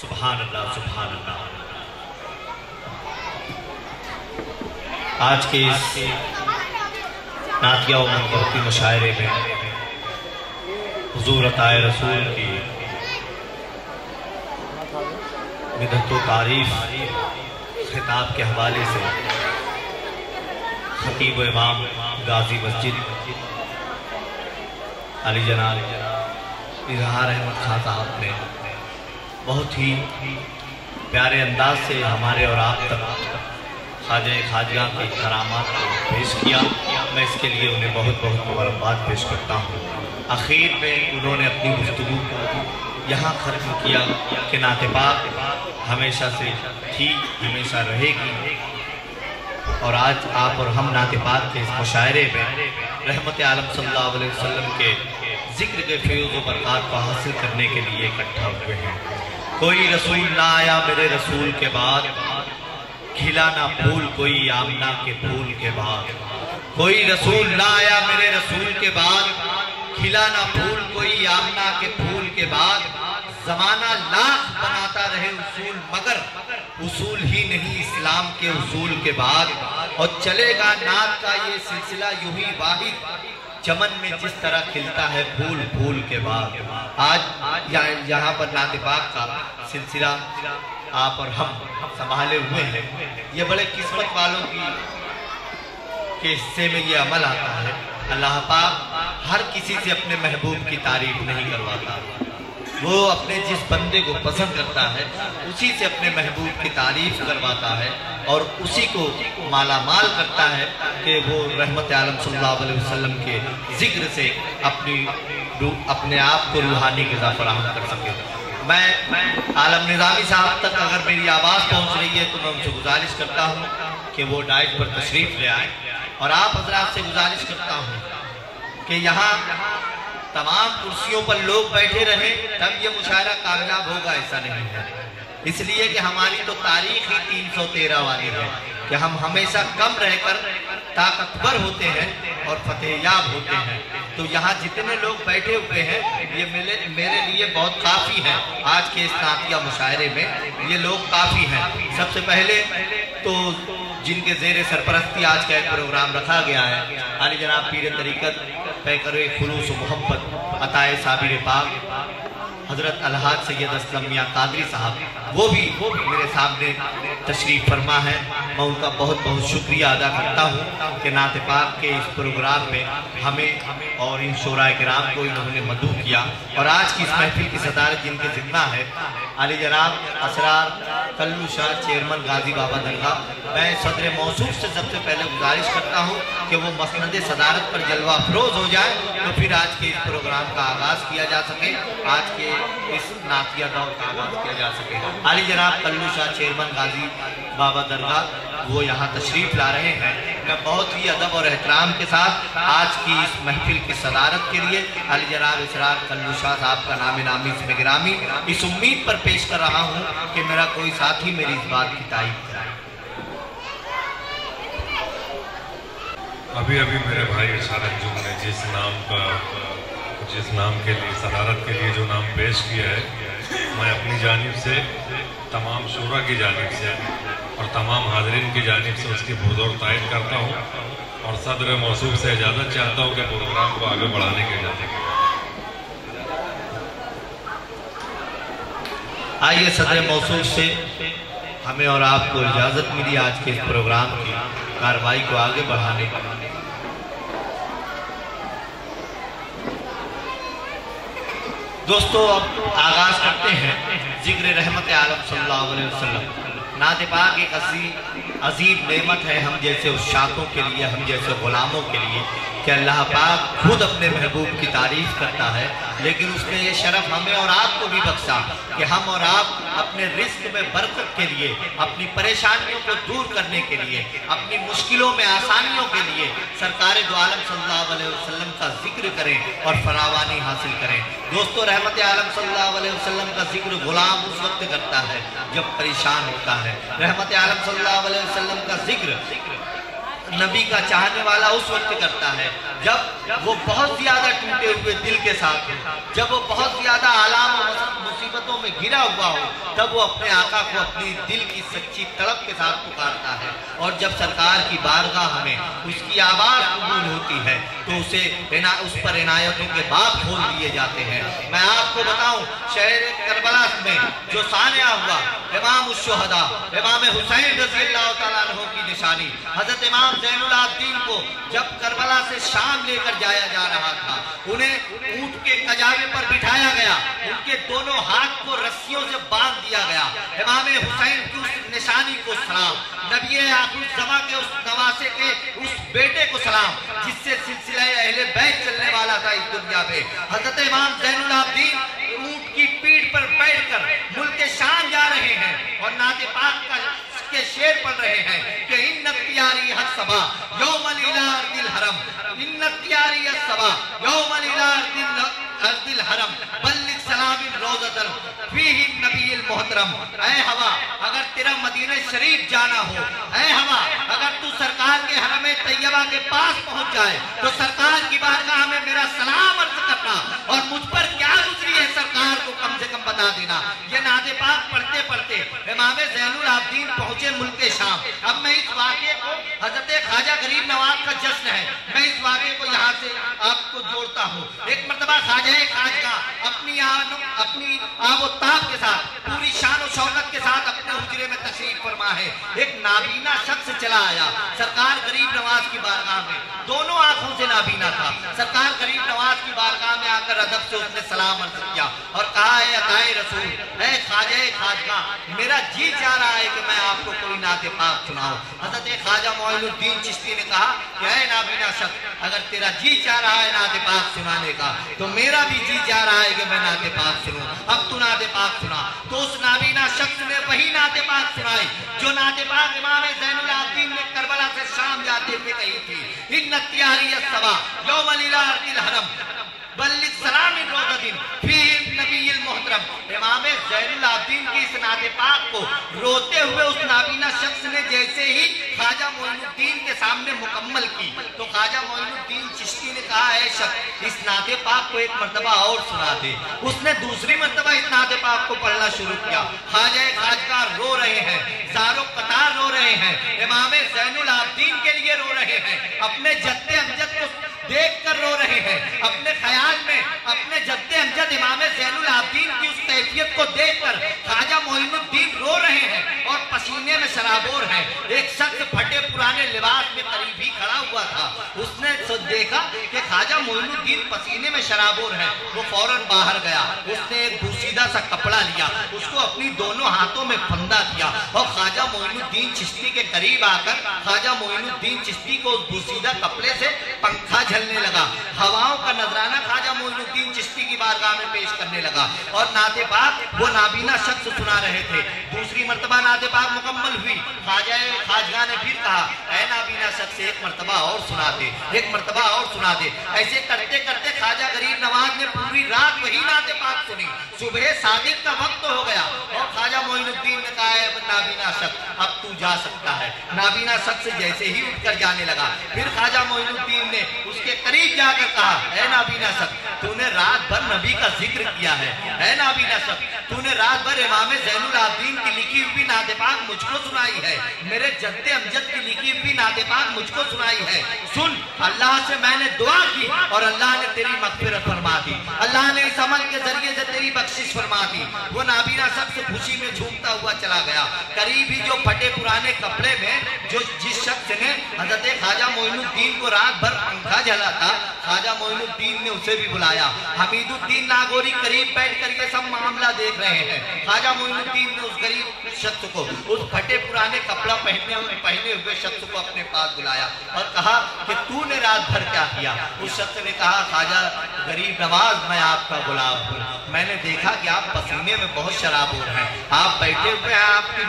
سبحان اللہ سبحان اللہ۔ آج کے اس نعتیہ و منقبتی مشاعرے میں حضور عطائے رسول کی مدحت و تعریف خطاب کے حوالے سے خطیب و امام غازی مسجد علی جناب اظہار احمد خان صاحب نے بہت ہی پیارے انداز سے ہمارے اور آپ تک خواجہ خواجگاں کی کرامات کو پیش کیا۔ میں اس کے لیے انہیں بہت بہت مبارکباد پیش کرتا ہوں۔ آخر میں انہوں نے اپنی گفتگو کو یہاں ختم کیا کہ نعت پاک ہمیشہ سے تھی، ہمیشہ رہے گی، اور آج آپ اور ہم نعت پاک کے اس مشاعرے میں رحمت عالم صلی اللہ علیہ وسلم کے ذکر کے فیض و برکات کو حاصل کرنے کے لیے اکٹھا ہوئے ہیں۔ کوئی رسول نہ آیا میرے رسول کے بعد، کھلا نہ پھول کوئی آمنہ کے پھول کے بعد۔ کوئی رسول نہ آیا میرے رسول کے بعد، کھلا نہ پھول کوئی آمنہ کے پھول کے بعد۔ زمانہ لاکھ بناتا رہے اصول مگر اصول ہی نہیں اسلام کے اصول کے بعد، اور چلے گا نعت کا یہ سلسلہ یوں ہی واحد، چمن میں جس طرح کھلتا ہے پھول پھول کے بعد۔ آج یہاں پر نعت پاک کا سلسلہ آپ اور ہم سنبھالے ہوئے ہیں۔ یہ بڑے قسمت والوں کے حصے میں یہ عمل آتا ہے۔ اللہ پاک ہر کسی سے اپنے محبوب کی تعریف نہیں کرواتا، وہ اپنے جس بندے کو پسند کرتا ہے اسی سے اپنے محبوب کی تعریف کرواتا ہے، اور اسی کو مالا مال کرتا ہے کہ وہ رحمت عالم صلی اللہ علیہ وسلم کے ذکر سے اپنے آپ کو روحانی غذا فراہم کر سکے۔ میں عالم نظامی صاحب تک اگر میری آواز پہنچ رہی ہے تو میں ان سے گزارش کرتا ہوں کہ وہ ڈائٹ پر تشریف لے آئیں، اور آپ حضرات سے گزارش کرتا ہوں کہ یہاں تمام کرسیوں پر لوگ بیٹھے رہیں تب یہ مشاعرہ کامیاب ہوگا، ایسا نہیں ہے۔ اس لیے کہ ہماری تو تاریخ ہی 313 والی ہے کہ ہم ہمیشہ کم رہ کر طاقتور ہوتے ہیں اور فتح یاب ہوتے ہیں۔ تو یہاں جتنے لوگ بیٹھے ہوئے ہیں یہ میرے لیے بہت کافی ہیں۔ آج کے اس نعتیہ مشاعرے میں یہ لوگ کافی ہیں۔ سب سے پہلے تو جن کے زیر سرپرستی آج کا ایک پروگرام رکھا گیا ہے، علی جناب پیر طریقت پیکر خلوص و محبت عطائے صابر پاک حضرت الحاج سید اسلم میاں قادری صاحب، وہ بھی میرے سامنے تشریف فرما ہے۔ میں ان کا بہت بہت شکریہ ادا کرتا ہوں کہ نعت پاک کے اس پروگرام میں ہمیں اور ان شعراء کرام کو انہوں نے مدعو کیا، اور آج کی اس محفل کی صدارت جن کے ذمہ ہے علی جناب اسرار کلو شاہ چیئرمین غازی بابا درگاہ۔ میں صدر موصوف سے سب سے پہلے گزارش کرتا ہوں کہ وہ مسند صدارت پر جلوہ افروز ہو جائے تو پھر آج کے اس پروگرام کا آغاز کیا جا سکے، آج کے اس نعتیہ دور کا آغاز کیا جا سکے۔ علی جناب کلو شاہ چیئرمین غازی بابا درگاہ وہ یہاں تشریف لا رہے ہیں۔ میں بہت ہی ادب اور احترام کے ساتھ آج کی اس محفل کی صدارت کے لیے علی جناب اسرار کلو شاہ صاحب کا نام نامی اسم گرامی اس امید پر پیش کر رہا ہوں کہ میرا کوئی ساتھی میری اس بات کی تائید کرے۔ ابھی میرے بھائی اشار انجم نے جس نام کے لیے صدارت کے لیے جو نام پیش کیا ہے، میں اپنی جانب سے تمام شورا کی جانب سے اور تمام حاضرین کی جانب سے اس کی پرزور تائید کرتا ہوں، اور صدر موصوف سے اجازت چاہتا ہوں کہ پروگرام کو آگے بڑھانے کی اجازت۔ آئیے صدر موصوف سے ہمیں اور آپ کو اجازت ملی آج کے اس پروگرام کی کارروائی کو آگے بڑھانے کا۔ دوستو اب آغاز کرتے ہیں ذکر رحمت عالم صلی اللہ علیہ وسلم۔ نعت پاک ایک عظیم نعمت ہے ہم جیسے عشاقوں کے لیے، ہم جیسے غلاموں کے لیے، کہ اللہ پاک خود اپنے محبوب کی تعریف کرتا ہے، لیکن اس نے یہ شرف ہمیں اور آپ کو بھی بخشا کہ ہم اور آپ اپنے رزق میں برکت کے لیے، اپنی پریشانیوں کو دور کرنے کے لیے، اپنی مشکلوں میں آسانیوں کے لیے سرکار دو عالم صلی اللہ علیہ وسلم کا ذکر کریں اور فراوانی حاصل کریں۔ دوستو رحمت عالم صلی اللہ علیہ وسلم کا ذکر غلام اس وقت کرتا ہے جب پریشان ہوتا ہے۔ رحمت عالم صلی اللہ علیہ وسلم کا ذکر نبی کا چاہنے والا اس وقت کرتا ہے جب وہ بہت زیادہ ٹوٹے ہوئے دل کے ساتھ ہو، جب وہ بہت زیادہ آلام و مصیبتوں میں گھرا ہوا ہو، تب وہ اپنے آقا کو اپنی دل کی سچی تڑپ کے ساتھ پکارتا ہے، اور جب سرکار کی بارگاہ میں اس کی آواز قبول ہوتی ہے تو اس پر عنایتوں کے باب کھول دیے جاتے ہیں۔ میں آپ کو بتاؤں، شہر کربلا میں جو سانحہ ہوا، امام الشہداء امام حسین رضی اللہ تعالیٰ عنہ کی نشانی، حضرت امام زین العابدین کو جب کربلا سے شام لے کر جایا جا رہا تھا، انہیں اونٹ کے کجاوے پر بٹھایا گیا، ان کے دونوں ہاتھ کو رسیوں سے باندھ دیا گیا۔ امام حسین کی اس نشانی کو سلام، نبی آخر الزماں کے اس نواسے کے اس بیٹے کو سلام جس سے سلسلہ اہل بیت چلنے والا تھا اس دنیا میں۔ حضرت امام زین العابدین اونٹ کی پیٹھ پر بیٹھ کر ملک شام جا رہے ہیں اور نعت پاک کے شعر پڑھ رہے ہیں کہ ان تیاری الصبا یوم الارض الحرم، ان تیاری الصبا یوم الارض الحرم بلغ سلام روضۃ فیہ النبی المحترم۔ اے ہوا اگر تیرا مدینہ شریف جانا ہو، اے ہوا اگر تو سرکار کے حرم طیبہ کے پاس پہنچ جائے تو سرکار کی بارگاہ میں میرا سلام عرض کرنا، اور مجھ پر کیا گزری ہے سرکار کو کم سے کم بتا دینا۔ یہ نعت پاک پڑھتے پڑھتے امام زین العابدین پہنچے ملک شام۔ اب میں اس واقعے کو، حضرت خواجہ غریب نواز کا جشن ہے، میں اس واقعے کو یہاں سے آپ کو جوڑتا ہوں۔ ایک مرتبہ خواجہ خواجگاہ اپنی آب و تاب کے ساتھ، پوری شان و شوکت کے ساتھ اپنے حجرے میں تشریف فرما ہے۔ ایک نابینا شخص چلا آیا سرکار غریب نواز کی بارگاہ میں، دونوں آنکھوں سے نابینا تھا۔ سرکار غریب نواز کی بارگاہ میں آ کر ادب سے اس نے سلام عرض کیا اور کہا، اے عطائے رسول، اے خواجہ خواجگاہ، میرا جی چاہ رہا ہے کہ میں آپ کو کوئی نعت پاک سناؤں۔ حضرت خواجہ معین الدین چشتی نے کہا کہ اے نابینا شخص، اگر تیرا جی چاہ رہا ہے نعت پاک سنانے کا تو میرا بھی جی چاہ رہا ہے کہ میں نعت پاک سنوں، اب تو نعت پاک سنا۔ تو اس نابینا شخص نے وہی نعت پاک سنائی جو نعت پاک امام زین العابدین نے کربلا سے شام جاتے ہوئے کہی تھی، ان تیاری الصبا یوم الارض الحرم بلغ سلام روضۃ فیہ النبی المحترم۔ امام زین العابدین کی اس نعت پاک کو روتے ہوئے اس نابینا شخص نے جیسے ہی خواجہ معین الدین کے سامنے مکمل کی تو خواجہ معین الدین چشتی نے کہا، اے شخص، اس نعت پاک کو ایک مرتبہ اور سنا دے۔ اس نے دوسری مرتبہ اس نعت پاک کو پڑھنا شروع کیا۔ خواجہ خواجگاہ رو رہے ہیں، زار و قطار رو رہے ہیں، امام زین العابدین کے لیے رو رہے ہیں، اپنے جد امجد کو دیکھ کر رو رہے ہیں، اپنے خیال میں اپنے جد امجد امام زین العابدین کی اس کیفیت کو دیکھ کر خواجہ معین الدین رو رہے ہیں اور پسینے میں سرابور ہیں۔ ایک شخص پھٹے پرانے لباس میں قریب ہی کھڑا ہوا تھا، اس نے دیکھا کہ خواجہ معین الدین پسینے میں سرابور ہیں، وہ فوراً باہر گیا، اس نے ایک بوسیدہ سا کپڑا لیا، اس کو اپنی دونوں ہاتھوں میں پھندا کیا اور خواجہ معین الدین چشتی کے قریب آ کر خواجہ معین الدین چشتی کو اس بوسیدہ کپڑے سے پنکھا جھلنے لگا، ہواؤں کا نذرانہ خواجہ معین الدین چشتی کی بارگاہ میں پیش کرنے لگا اور نعت پاک وہ نابینا شخص سنا رہے تھے۔ دوسری مرتبہ نعت پاک مکمل ہوئی، خواجہ خواجگاہ نے پھر کہا، اے نابینا شخص، ایک مرتبہ اور سنا دے، ایک مرتبہ اور سنا دے۔ ایسے کرتے کرتے خواجہ غریب نواز نے پوری رات وہی نعت پاک سنی۔ صبح صادق کا وقت ہو گیا اور خواجہ معین الدین نے کہا، اے نابینا شخص، اب تو جا سکتا ہے۔ نابینا شخص جیسے ہی اٹھ کر جانے لگا، پھر خواجہ معین الدین نے اس کے قریب جا کر کہا، اے نابینا شخص، تو نے رات بھر نبی کا ذکر کیا ہے، اے نابینا شخص، تو نے رات بھر امام زین العابدین کی لکھی ہوئی نعت پاک مجھ کو سنائی ہے، میرے جد امجد کی لکھی ہوئی نعت پاک مجھ کو سنائی ہے۔ سن، اللہ سے میں نے دعا کی اور اللہ نے تیری مغفرت فرما دی، اللہ نے اس عمل کے ذریعے سے تیری بخشش فرما دی۔ وہ نابینا شخص خوشی میں جھومتا ہوا چلا گیا۔ قریب ہی جو پھٹے پرانے کپڑے میں جس شخص نے حضرت خواجہ معین الدین کو رات بھر پنکھا جھلا تھا، خواجہ معین الدین نے اسے بھی بلایا۔ حمید الدین ناگوری قریب بیٹھ کر یہ سب معاملہ دیکھ رہے ہیں۔ خواجہ معین الدین نے اس غریب شخص کو، اس پھٹے پرانے کپڑا پہنے ہوئے شخص کو اپنے پاس بلایا اور کہا کہ تو نے رات بھر کیا کیا؟ اس شخص نے کہا، خواجہ غریب نواز، میں آپ کا غلام ہوں، میں نے دیکھا کہ آپ پسینے میں بہت شرابور ہیں، آپ بیٹھے ہوئے ہیں،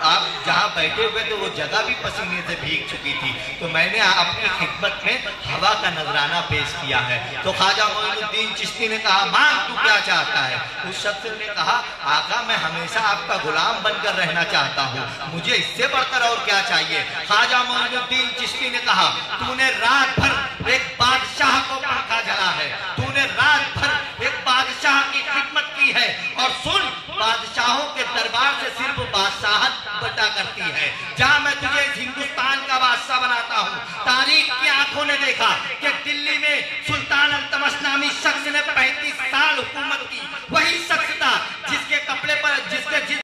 آپ جہاں بیٹھے ہوئے تو وہ جگہ بھی پسینے سے بھیگ چکی تھی، تو میں نے اپنی خدمت میں ہوا کا نذرانہ پیش کیا ہے۔ تو خواجہ معین الدین چشتی نے کہا، مانگ تو کیا چاہتا ہے؟ اس شخص نے کہا، آقا میں ہمیشہ آپ کا غلام بن کر رہنا چاہتا ہوں، مجھے اس سے بڑھ کر اور کیا چاہیے؟ خواجہ معین الدین چشتی نے کہا، تو نے رات بھر ایک بادشاہ کو پنکھا جلا ہے، تو نے رات بھر ایک بادشاہ کی خدمت کی ہے، اور سن بادشاہوں کے دربار سے صرف بادشاہت بٹا کرتی ہے۔ جہاں میں تجھے ہندوستان کا بادشاہ بناتا ہوں، تاریخ کی آنکھوں نے دیکھا کہ دلی میں سلطان التمش نامی شخص